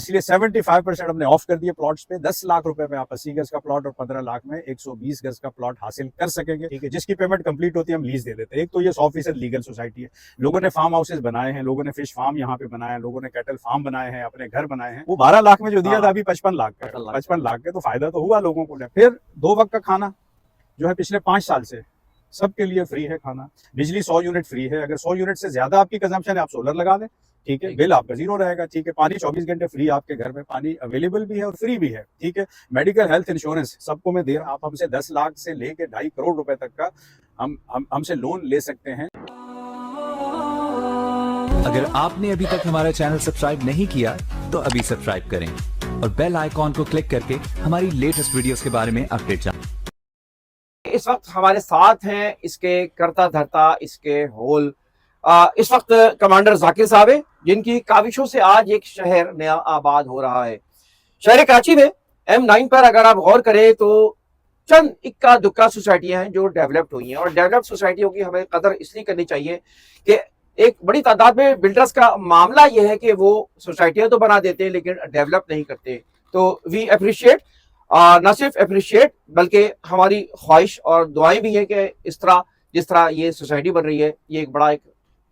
इसलिए 75% हमने ऑफ कर दिए प्लॉट्स पे। 10 लाख रुपए में आप 80 गज का प्लॉट और 15 लाख में 120 गज का प्लॉट हासिल कर सकेंगे, ठीक है। जिसकी पेमेंट कंप्लीट होती है हम लीज दे देते हैं। एक तो ये 100% लीगल सोसाइटी है, लोगों ने फार्म हाउसेज बनाए हैं, लोगों ने फिश फार्म यहाँ पे बनाया है, लोगों ने कैटल फार्म बनाए हैं, अपने घर बनाए हैं। वो 12 लाख में जो दिया था अभी 55 लाख का, 55 लाख के तो फायदा तो हुआ लोगों को। फिर 2 वक्त का खाना जो है पिछले 5 साल से सबके लिए फ्री है खाना। बिजली 100 यूनिट फ्री है, अगर 100 यूनिट से ज्यादा आपकी कंजम्पशन है आप सोलर लगा दें, ठीक है, बिल आपका जीरो रहेगा, ठीक है। पानी 24 घंटे फ्री, आपके घर में पानी अवेलेबल भी है और फ्री भी है, ठीक है। मेडिकल हेल्थ इंश्योरेंस सबको मैं दे रहा हूं। आप हमसे 10 लाख से लेके 2.5 करोड़ रुपए तक का हमसे लोन ले सकते हैं। अगर आपने अभी तक हमारा चैनल सब्सक्राइब नहीं किया तो अभी सब्सक्राइब करें और बेल आइकॉन को क्लिक करके हमारी लेटेस्ट वीडियोस के बारे में अपडेट जानें। इस वक्त हमारे साथ हैं इसके करता धरता, इसके होल इस वक्त कमांडर जाकिर साहब है, जिनकी काविशों से आज एक शहर नया आबाद हो रहा है। शहर कराची में M9 पर अगर आप गौर करें तो चंद इक्का दुक्का सोसाइटियां हैं जो डेवलप्ड हुई हैं, और डेवलप्ड सोसाइटियों की हमें कदर इसलिए करनी चाहिए कि एक बड़ी तादाद में बिल्डर्स का मामला यह है कि वो सोसाइटियां तो बना देते हैं लेकिन डेवलप नहीं करते। तो वी अप्रिशिएट, न सिर्फ अप्रिशिएट बल्कि हमारी ख्वाहिश और दुआएं भी है कि इस तरह जिस तरह ये सोसाइटी बन रही है, ये एक बड़ा एक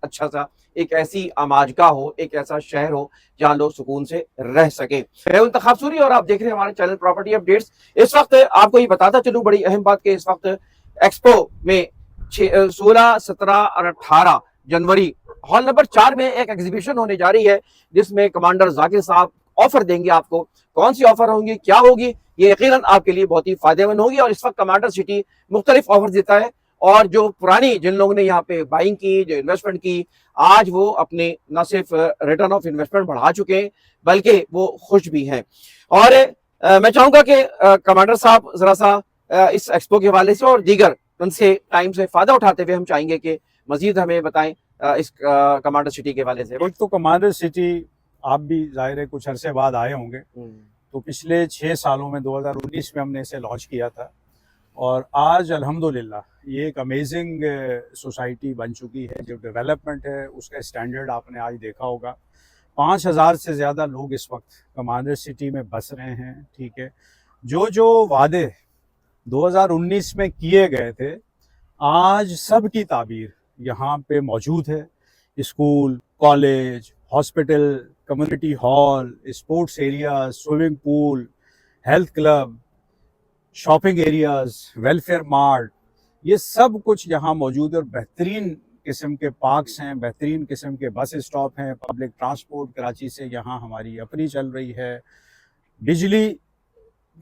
अच्छा सा एक ऐसी आमाजगा हो, एक ऐसा शहर हो जहां लोग सुकून से रह सके। मैं इंतखाब सूरी और आप देख रहे हैं हमारे चैनल प्रॉपर्टी अपडेट्स। इस वक्त आपको ये बताता चलूं बड़ी अहम बात कि इस वक्त एक्सपो में 16, 17 और 18 जनवरी हॉल नंबर 4 में एक एग्जीबिशन होने जा रही है, जिसमें कमांडर जाकिर साहब ऑफर देंगे आपको। कौन सी ऑफर होंगी, क्या होगी, ये यकीनन आपके लिए बहुत ही फायदेमंद होगी। और इस वक्त कमांडर सिटी मुख्तलिफ ऑफर देता है, और जो पुरानी जिन लोगों ने यहाँ पे बाइंग की, जो इन्वेस्टमेंट की, आज वो अपने न सिर्फ रिटर्न ऑफ इन्वेस्टमेंट बढ़ा चुके हैं बल्कि वो खुश भी हैं। और मैं चाहूंगा कि कमांडर साहब जरा सा इस एक्सपो के हवाले से और दीगर उनसे टाइम से फायदा उठाते हुए हम चाहेंगे कि मजीद हमें बताएं इस कमांडर सिटी के हवाले से। एक तो कमांडर सिटी आप भी जाहिर है कुछ अरसे बाद आए होंगे, तो पिछले 6 सालों में 2019 में हमने इसे लॉन्च किया था, और आज अल्हम्दुलिल्लाह ये एक अमेजिंग सोसाइटी बन चुकी है। जो डेवलपमेंट है उसका स्टैंडर्ड आपने आज देखा होगा। 5000 से ज़्यादा लोग इस वक्त कमांडर सिटी में बस रहे हैं, ठीक है। जो वादे 2019 में किए गए थे, आज सब की ताबीर यहाँ पे मौजूद है। School, college, hospital, community hall, sports area, swimming pool, health club, shopping areas, welfare mart, ये सब कुछ यहाँ मौजूद है। और बेहतरीन किस्म के पार्क्स हैं, बेहतरीन किस्म के बस स्टॉप हैं, पब्लिक ट्रांसपोर्ट कराची से यहाँ हमारी अपनी चल रही है, बिजली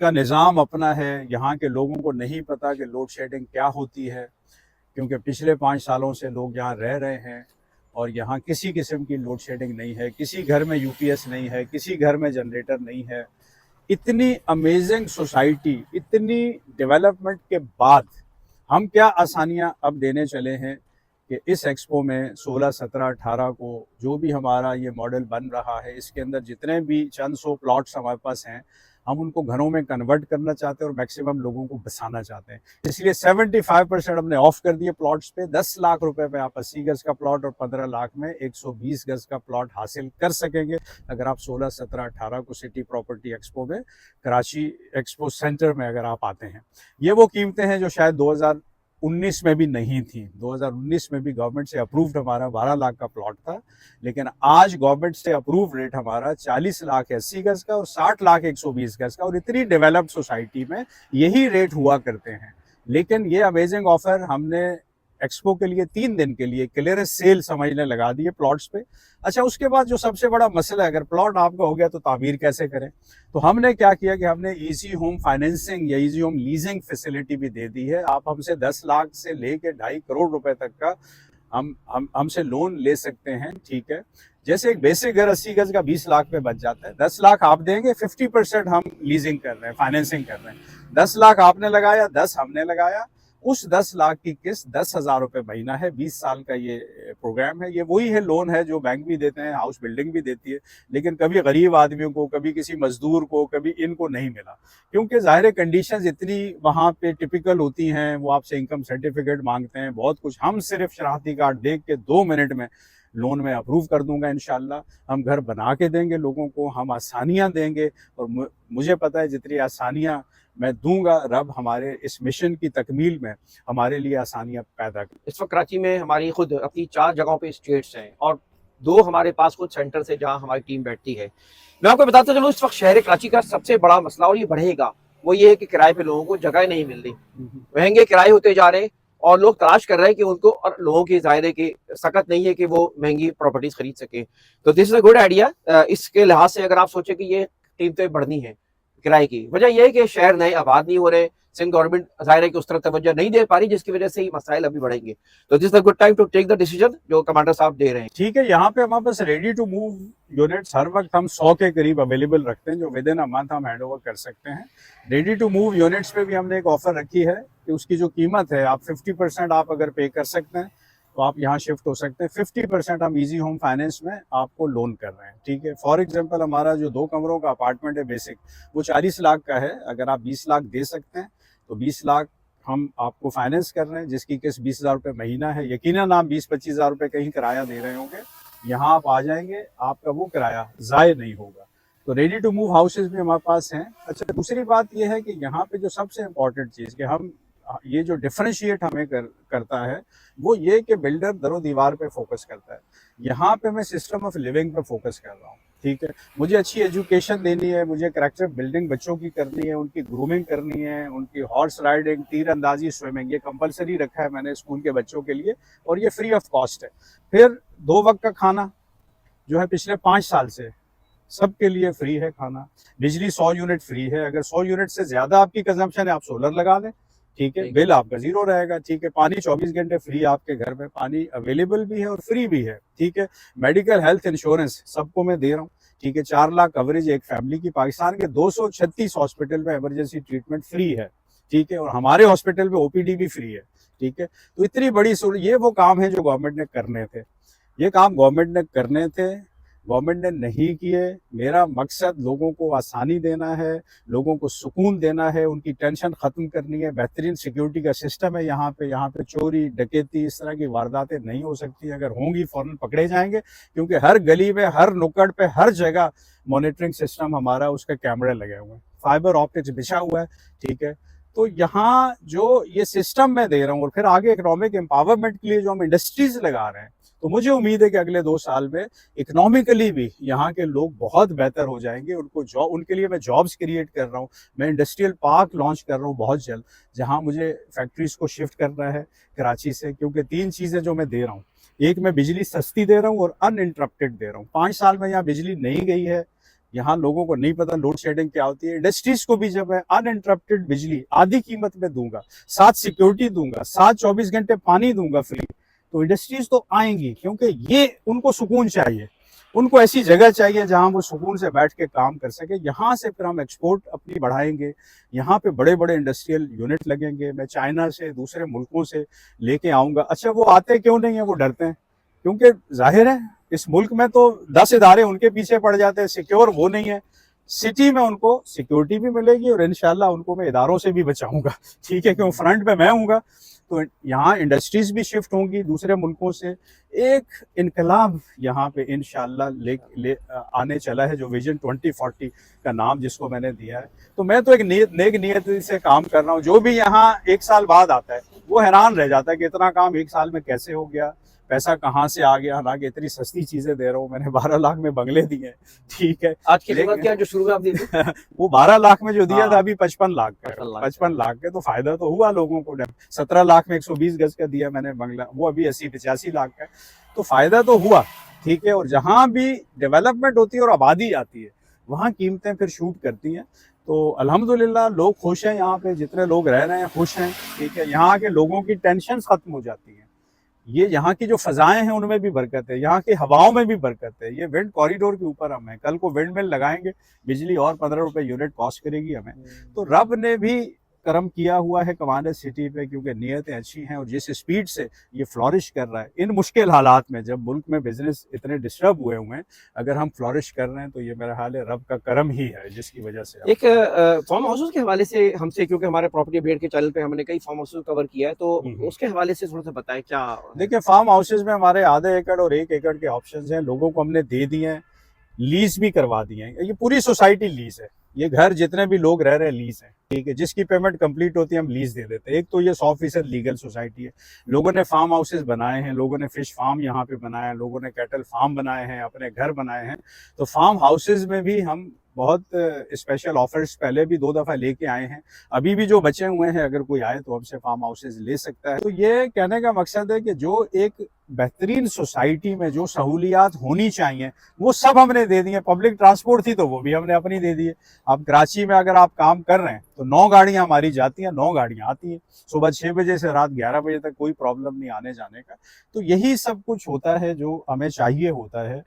का निज़ाम अपना है। यहाँ के लोगों को नहीं पता कि लोड शेडिंग क्या होती है, क्योंकि पिछले 5 सालों से लोग यहाँ रह रहे हैं और यहाँ किसी किस्म की लोड शेडिंग नहीं है। किसी घर में यूपीएस नहीं है, किसी घर में जनरेटर नहीं है। इतनी अमेजिंग सोसाइटी, इतनी डेवलपमेंट के बाद हम क्या आसानियाँ अब देने चले हैं कि इस एक्सपो में 16, 17, 18 को जो भी हमारा ये मॉडल बन रहा है, इसके अंदर जितने भी चंद 100 प्लॉट्स हमारे पास हैं, हम उनको घरों में कन्वर्ट करना चाहते हैं और मैक्सिमम लोगों को बसाना चाहते हैं। इसलिए 75% हमने ऑफ कर दिए प्लॉट्स पे। 10 लाख रुपए में आप 80 गज का प्लॉट और 15 लाख में 120 गज का प्लॉट हासिल कर सकेंगे, अगर आप 16, 17, 18 को सिटी प्रॉपर्टी एक्सपो में, कराची एक्सपो सेंटर में अगर आप आते हैं। ये वो कीमतें हैं जो शायद 2019 में भी नहीं थी। 2019 में भी गवर्नमेंट से अप्रूव्ड हमारा 12 लाख का प्लॉट था, लेकिन आज गवर्नमेंट से अप्रूव रेट हमारा 40 लाख 80 गज का और 60 लाख 120 गज का। और इतनी डेवलप्ड सोसाइटी में यही रेट हुआ करते हैं। लेकिन ये अमेजिंग ऑफर हमने एक्सपो के लिए 3 दिन के लिए क्लियरेंस सेल समझने लगा दिए प्लॉट्स पे। अच्छा, उसके बाद जो सबसे बड़ा मसला है, अगर प्लॉट आपका हो गया तो तामीर कैसे करें। तो हमने क्या किया कि हमने इजी होम फाइनेंसिंग या इजी होम लीजिंग फैसिलिटी भी दे दी है। आप हमसे 10 लाख से लेके 2.5 करोड़ रुपए तक का हमसे लोन ले सकते हैं, ठीक है। जैसे एक बेसिक घर 80 गज का 20 लाख में बच जाता है, 10 लाख आप देंगे, 50% हम लीजिंग कर रहे हैं, फाइनेंसिंग कर रहे हैं। 10 लाख आपने लगाया, 10 हमने लगाया, उस 10 लाख की किस्त 10,000 रुपये महीना है। 20 साल का ये प्रोग्राम है। ये वही है लोन है जो बैंक भी देते हैं, हाउस बिल्डिंग भी देती है, लेकिन कभी गरीब आदमियों को, कभी किसी मजदूर को, कभी इनको नहीं मिला, क्योंकि ज़ाहिर कंडीशंस इतनी वहाँ पे टिपिकल होती हैं। वो आपसे इनकम सर्टिफिकेट मांगते हैं, बहुत कुछ। हम सिर्फ शनाख्ती कार्ड देख के 2 मिनट में लोन में अप्रूव कर दूंगा इंशाल्लाह। हम घर बना के देंगे लोगों को, हम आसानियां देंगे, और मुझे पता है जितनी आसानियां मैं दूंगा, रब हमारे इस मिशन की तकमील में हमारे लिए आसानियां पैदा कर। इस वक्त कराची में हमारी खुद अपनी 4 जगहों पे स्टेट्स हैं और 2 हमारे पास खुद सेंटर से जहां हमारी टीम बैठती है। मैं आपको बताता चलूँ, इस वक्त शहर कराची का सबसे बड़ा मसला, और ये बढ़ेगा, वो ये है कि किराए पे लोगों को जगह नहीं मिल रही, महंगे किराए होते जा रहे हैं और लोग तलाश कर रहे हैं कि उनको, और लोगों की जाहिर है कि सकत नहीं है कि वो महंगी प्रॉपर्टीज खरीद सके। तो this is a good idea. इसके लिहाज से अगर आप सोचे कि ये कीमतें बढ़नी है किराए की, वजह यह है कि शहर नए आबाद नहीं हो रहे, सिंध गवर्नमेंट जाहिर है कि उस तरह तवज्जो नहीं दे पा रही, जिसकी वजह से ही मसाइल अभी बढ़ेंगे। तो this is the good time to take the decision जो कमांडर साहब दे रहे हैं। ठीक है, यहाँ पे हमारे पास रेडी टू मूव यूनिट्स हर वक्त हम 100 के करीब अवेलेबल रखते हैं, जो विद इन अ मंथ हम हैंड ओवर कर सकते हैं। रेडी टू मूव यूनिट्स पे भी हमने एक ऑफर रखी है कि उसकी जो कीमत है, आप 50% आप अगर पे कर सकते हैं तो आप यहाँ शिफ्ट हो सकते हैं। 50% हम इजी होम फाइनेंस में आपको लोन कर रहे हैं। ठीक है, फॉर एग्जांपल हमारा जो 2 कमरों का अपार्टमेंट है बेसिक, वो 40 लाख का है। अगर आप 20 लाख दे सकते हैं तो 20 लाख हम आपको फाइनेंस कर रहे हैं, जिसकी किस्त 20,000 रुपये महीना है। यकीनन आप 20-25 हज़ार रुपये कहीं किराया दे रहे होंगे, यहाँ आप आ जाएंगे, आपका वो किराया ज़ाय नहीं होगा। तो रेडी टू मूव हाउसेज भी हमारे पास हैं। अच्छा, दूसरी बात यह है कि यहाँ पे जो सबसे इम्पोर्टेंट चीज़ कि हम ये जो डिफरेंशिएट हमें करता है वो ये कि बिल्डर दरो दीवार पे फोकस करता है, यहाँ पे मैं सिस्टम ऑफ लिविंग पे फोकस कर रहा हूँ। ठीक है, मुझे अच्छी एजुकेशन देनी है, मुझे कैरेक्टर बिल्डिंग बच्चों की करनी है, उनकी ग्रूमिंग करनी है, उनकी हॉर्स राइडिंग, तीर अंदाजी, स्विमिंग, ये कंपलसरी रखा है मैंने स्कूल के बच्चों के लिए, और ये फ्री ऑफ कॉस्ट है। फिर 2 वक्त का खाना जो है पिछले 5 साल से सबके लिए फ्री है खाना। बिजली 100 यूनिट फ्री है, अगर 100 यूनिट से ज्यादा आपकी कंजम्पशन है आप सोलर लगा दें, ठीक है, बिल आपका 0 रहेगा। ठीक है, पानी 24 घंटे फ्री आपके घर में, पानी अवेलेबल भी है और फ्री भी है। ठीक है, मेडिकल हेल्थ इंश्योरेंस सबको मैं दे रहा हूँ। ठीक है, 4 लाख कवरेज एक फैमिली की। पाकिस्तान के 236 हॉस्पिटल में इमरजेंसी ट्रीटमेंट फ्री है। ठीक है, और हमारे हॉस्पिटल में ओपीडी भी फ्री है। ठीक है, तो इतनी बड़ी ये वो काम है जो गवर्नमेंट ने करने थे, ये काम गवर्नमेंट ने करने थे, गवर्नमेंट ने नहीं किए। मेरा मकसद लोगों को आसानी देना है, लोगों को सुकून देना है, उनकी टेंशन ख़त्म करनी है। बेहतरीन सिक्योरिटी का सिस्टम है यहाँ पे चोरी डकैती इस तरह की वारदातें नहीं हो सकती। अगर होंगी फ़ौरन पकड़े जाएंगे, क्योंकि हर गली में, हर नुक्कड़ पे, हर जगह मॉनिटरिंग सिस्टम हमारा, उसके कैमरे लगे हुए हैं, फाइबर ऑप्टिक्स बिछा हुआ है। ठीक है, तो यहाँ जो ये सिस्टम मैं दे रहा हूँ, और फिर आगे इकोनॉमिक एम्पावरमेंट के लिए जो हम इंडस्ट्रीज लगा रहे हैं, तो मुझे उम्मीद है कि अगले 2 साल में इकोनॉमिकली भी यहाँ के लोग बहुत बेहतर हो जाएंगे। उनके लिए मैं जॉब्स क्रिएट कर रहा हूँ। मैं इंडस्ट्रियल पार्क लॉन्च कर रहा हूँ बहुत जल्द, जहाँ मुझे फैक्ट्रीज को शिफ्ट करना है कराची से, क्योंकि 3 चीज़ें जो मैं दे रहा हूँ, एक मैं बिजली सस्ती दे रहा हूँ और अनइंटरप्टेड दे रहा हूँ। 5 साल में यहाँ बिजली नहीं गई है, यहाँ लोगों को नहीं पता लोड शेडिंग क्या होती है। इंडस्ट्रीज को भी जब मैं अनइंटरप्टेड बिजली आधी कीमत में दूंगा, साथ सिक्योरिटी दूंगा, साथ 24 घंटे पानी दूंगा फ्री, तो इंडस्ट्रीज तो आएंगी, क्योंकि ये उनको सुकून चाहिए, उनको ऐसी जगह चाहिए जहां वो सुकून से बैठ के काम कर सके। यहाँ से फिर हम एक्सपोर्ट अपनी बढ़ाएंगे, यहाँ पे बड़े बड़े इंडस्ट्रियल यूनिट लगेंगे। मैं चाइना से, दूसरे मुल्कों से लेके आऊँगा। अच्छा, वो आते क्यों नहीं है? वो डरते हैं, क्योंकि जाहिर है इस मुल्क में तो 10 इदारे उनके पीछे पड़ जाते हैं, सिक्योर वो नहीं है। सिटी में उनको सिक्योरिटी भी मिलेगी और इंशाल्लाह उनको मैं इदारों से भी बचाऊंगा। ठीक है, क्योंकि फ्रंट पे मैं हूँगा, तो यहाँ इंडस्ट्रीज भी शिफ्ट होंगी दूसरे मुल्कों से। एक इनकलाब यहाँ पे इंशाल्लाह ले आने चला है, जो विजन 2040 का नाम जिसको मैंने दिया है। तो मैं तो एक नेक नियत से काम कर रहा हूँ। जो भी यहाँ 1 साल बाद आता है वो हैरान रह जाता है कि इतना काम 1 साल में कैसे हो गया, पैसा कहाँ से आ गया। हालांकि इतनी सस्ती चीजें दे रहा हूँ, मैंने 12 लाख में बंगले दिए हैं। ठीक है, आज की कीमत क्या जो शुरू में आप दिए थे? वो 12 लाख में जो दिया था, अभी 55 लाख का, 55 लाख के, तो फायदा तो हुआ लोगों को। 17 लाख में 120 गज का दिया मैंने बंगला, वो अभी 80-85 लाख का, तो फायदा तो हुआ। ठीक है, और जहाँ भी डेवलपमेंट होती है और आबादी आती है, वहाँ कीमतें फिर शूट करती हैं। तो अल्हम्दुलिल्लाह लोग खुश हैं, यहाँ पे जितने लोग रह रहे हैं खुश हैं। ठीक है, यहाँ के लोगों की टेंशन खत्म हो जाती है। ये यहाँ की जो फजाएं हैं उनमें भी बरकत है, यहाँ की हवाओं में भी बरकत है। ये विंड कॉरिडोर के ऊपर हम हैं, कल को विंड मिल लगाएंगे, बिजली और 15 रुपए यूनिट कॉस्ट करेगी हमें। तो रब ने भी करम किया हुआ है कमांडर सिटी पे, क्योंकि नीयतें अच्छी हैं और जिस स्पीड से ये फ्लॉरिश कर रहा है इन मुश्किल हालात में, जब मुल्क में बिजनेस इतने डिस्टर्ब हुए हुए हैं, अगर हम फ्लॉरिश कर रहे हैं तो ये मेरा हाल है रब का करम ही है जिसकी वजह से एक फार्म हाउसेस के हवाले से हमसे, क्योंकि हमारे प्रॉपर्टी अपडेट के चैनल पे हमने कई फार्म हाउसेस कवर किया है, तो उसके हवाले से थोड़ा सा बताएं क्या। देखिए, फार्म हाउसेज में हमारे आधे एकड़ और 1 एकड़ के ऑप्शंस हैं, लोगों को हमने दे दिए हैं, लीज भी करवा दिए हैं। ये पूरी सोसाइटी लीज है, ये घर जितने भी लोग रह रहे हैं लीज है, ठीक है। जिसकी पेमेंट कंप्लीट होती है हम लीज दे देते हैं। एक तो ये 100% लीगल सोसाइटी है। लोगों ने फार्म हाउसेज बनाए हैं, लोगों ने फिश फार्म यहाँ पे बनाया है, लोगों ने कैटल फार्म बनाए हैं, अपने घर बनाए हैं। तो फार्म हाउसेज में भी हम बहुत स्पेशल ऑफर्स पहले भी 2 दफ़ा लेके आए हैं, अभी भी जो बचे हुए हैं, अगर कोई आए तो हमसे फार्म हाउसेज ले सकता है। तो ये कहने का मकसद है कि जो एक बेहतरीन सोसाइटी में जो सहूलियात होनी चाहिए वो सब हमने दे दी है। पब्लिक ट्रांसपोर्ट थी तो वो भी हमने अपनी दे दी है। अब कराची में अगर आप काम कर रहे हैं तो 9 गाड़ियां हमारी जाती हैं, 9 गाड़ियां आती हैं, सुबह 6 बजे से रात 11 बजे तक, कोई प्रॉब्लम नहीं आने जाने का। तो यही सब कुछ होता है जो हमें चाहिए होता है।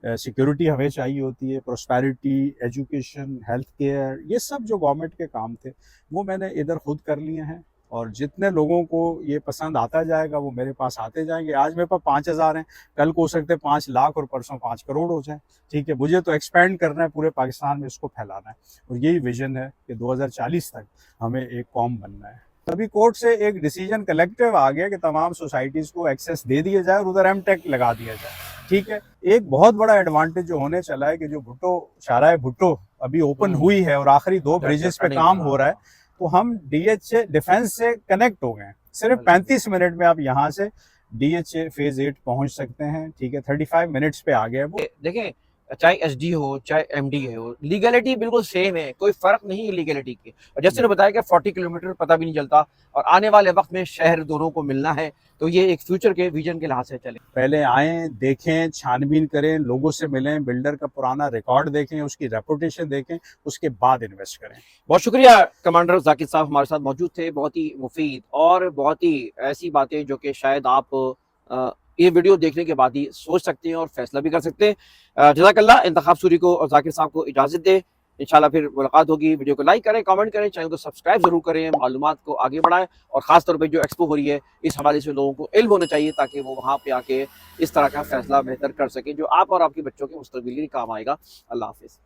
सिक्योरिटी हमें चाहिए होती है, प्रोस्पेरिटी, एजुकेशन, हेल्थ केयर, ये सब जो गवर्नमेंट के काम थे वो मैंने इधर खुद कर लिए हैं। और जितने लोगों को ये पसंद आता जाएगा वो मेरे पास आते जाएंगे। आज मेरे पास 5000 हैं, कल को हो सकते हैं 5 लाख और परसों 5 करोड़ हो जाए, ठीक है। मुझे तो एक्सपेंड करना है, पूरे पाकिस्तान में इसको फैलाना है, और यही विजन है कि 2040 तक हमें एक कौम बनना है। तभी कोर्ट से एक डिसीजन कलेक्टिव आ गया कि तमाम सोसाइटीज़ को एक्सेस दे दिया जाए और उधर एमटेक लगा दिया जाए, ठीक है। एक बहुत बड़ा एडवांटेज जो होने चला है कि जो भुट्टो, शाहराह भुट्टो अभी ओपन हुई है और आखिरी 2 ब्रिजेस पे काम हो रहा है, तो हम डीएचए डिफेंस से कनेक्ट हो गए। सिर्फ 35 मिनट में आप यहाँ से डीएचए फेज 8 पहुंच सकते हैं, ठीक है। 35 मिनट्स पे आ गया वो। देखें, चाहे एसडी हो चाहे एमडी हो, लीगलिटी बिल्कुल सेम है, कोई फर्क नहीं है लीगलिटी के। और जैसे ने बताया कि 40 किलोमीटर पता भी नहीं चलता, और आने वाले वक्त में शहर दोनों को मिलना है, तो ये एक फ्यूचर के विजन के लिहाज से चले। पहले आएँ, देखें, छानबीन करें, लोगों से मिलें, बिल्डर का पुराना रिकॉर्ड देखें, उसकी रेपुटेशन देखें, उसके बाद इन्वेस्ट करें। बहुत शुक्रिया कमांडर जाकिर साहब हमारे साथ मौजूद थे। बहुत ही मुफीद और बहुत ही ऐसी बातें जो कि शायद आप ये वीडियो देखने के बाद ही सोच सकते हैं और फैसला भी कर सकते हैं। जज़ाकल्लाह। इंतखाब सूरी को और जाकिर साहब को इजाज़त दें, इंशाल्लाह फिर मुलाकात होगी। वीडियो को लाइक करें, कमेंट करें, चैनल को सब्सक्राइब जरूर करें, मालूमात को आगे बढ़ाएं, और ख़ास तौर पे जो एक्सपो हो रही है इस हवाले से लोगों को इल्म होना चाहिए, ताकि वो वहाँ पे आके इस तरह का फैसला बेहतर कर सके जो आप और आपके बच्चों के मुस्तक़बिल के लिए काम आएगा। अल्लाह हाफ़िज़।